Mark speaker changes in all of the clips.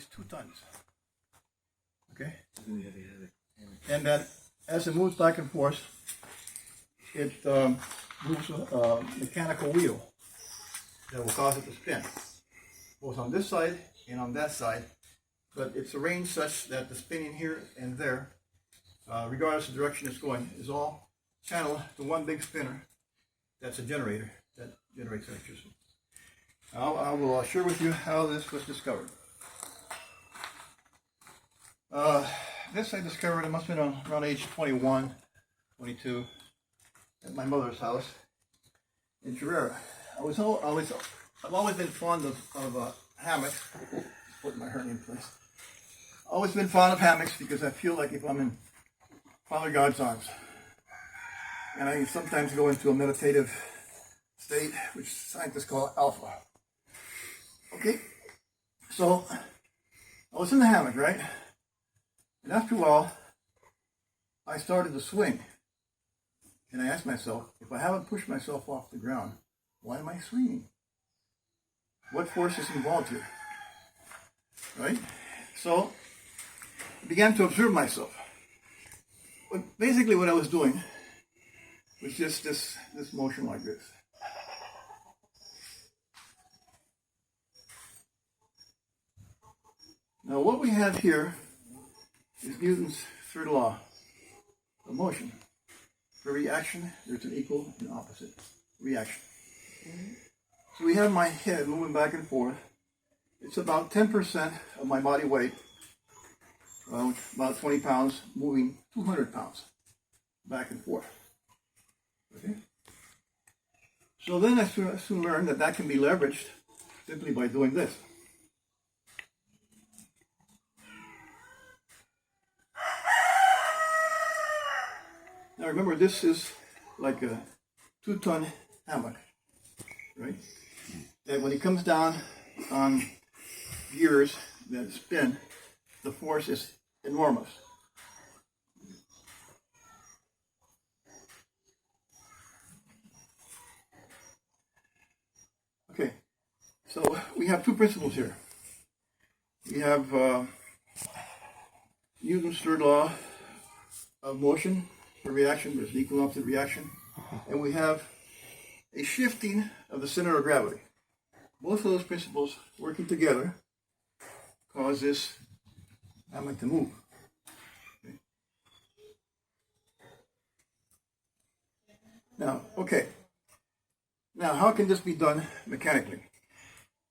Speaker 1: weighs 2 tons. Okay? And that as it moves back and forth, it moves a mechanical wheel that will cause it to spin, both on this side and on that side. But it's arranged such that the spinning here and there, regardless of the direction it's going, is all channeled to one big spinner. That's a generator that generates electricity. I will share with you how this was discovered. This I discovered, it must have been around age 21, 22, at my mother's house in Chiari. I've always been fond of hammocks. Put my hernia in place. Always been fond of hammocks because I feel like if I'm in Father God's arms, and I sometimes go into a meditative state, which scientists call alpha. Okay, so I was in the hammock, right? And after a while, I started to swing. And I asked myself, if I haven't pushed myself off the ground, why am I swinging? What force is involved here? Right? So I began to observe myself. But basically what I was doing was just this motion like this. Now what we have here is Newton's third law of motion. For reaction, there's an equal and opposite reaction. So we have my head moving back and forth. It's about 10% of my body weight, about 20 pounds, moving 200 pounds back and forth. Okay? So then I soon learned that that can be leveraged simply by doing this. Now remember, this is like a 2-ton hammock, right? And when it comes down on gears that spin, the force is enormous. Okay, so we have 2 principles here. We have Newton's third law of motion. For reaction, there's an equal and opposite reaction. And we have a shifting of the center of gravity. Both of those principles working together cause this hammock to move. Okay. Now, how can this be done mechanically?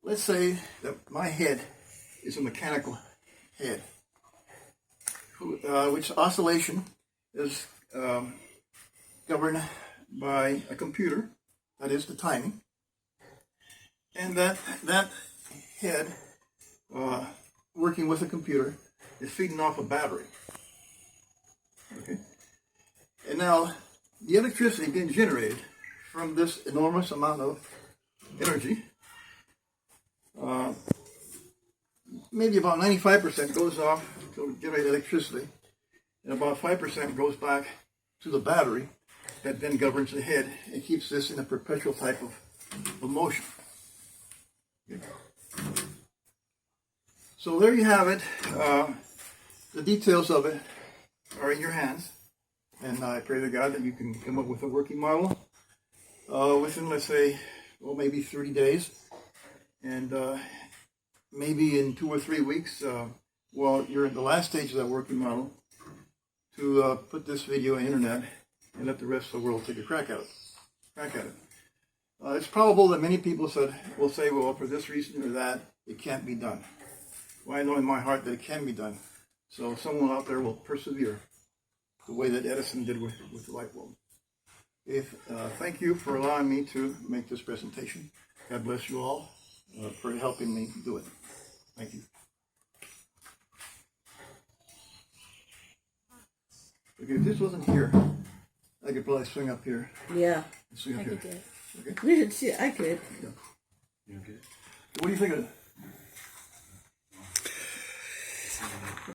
Speaker 1: Let's say that my head is a mechanical head, which oscillation is governed by a computer, that is the timing, and that head working with a computer is feeding off a battery. Okay, and now the electricity being generated from this enormous amount of energy, maybe about 95% goes off to generate electricity, and about 5% goes back to the battery that then governs the head and keeps this in a perpetual type of motion. Okay. So there you have it. The details of it are in your hands, and I pray to God that you can come up with a working model within, let's say, maybe 30 days, and maybe in 2 or 3 weeks, while you're in the last stage of that working model, to put this video on the internet and let the rest of the world take a crack at it. It's probable that many people will say, well, for this reason or that, it can't be done. Well, I know in my heart that it can be done. So someone out there will persevere the way that Edison did with the light bulb. Thank you for allowing me to make this presentation. God bless you all for helping me do it. Thank you. Okay, if this wasn't here, I could probably swing up here.
Speaker 2: Yeah,
Speaker 1: Swing up
Speaker 2: I
Speaker 1: here.
Speaker 2: could do it.
Speaker 1: Okay?
Speaker 2: We should see it. I could.
Speaker 1: Yeah. You okay? What do you think of it?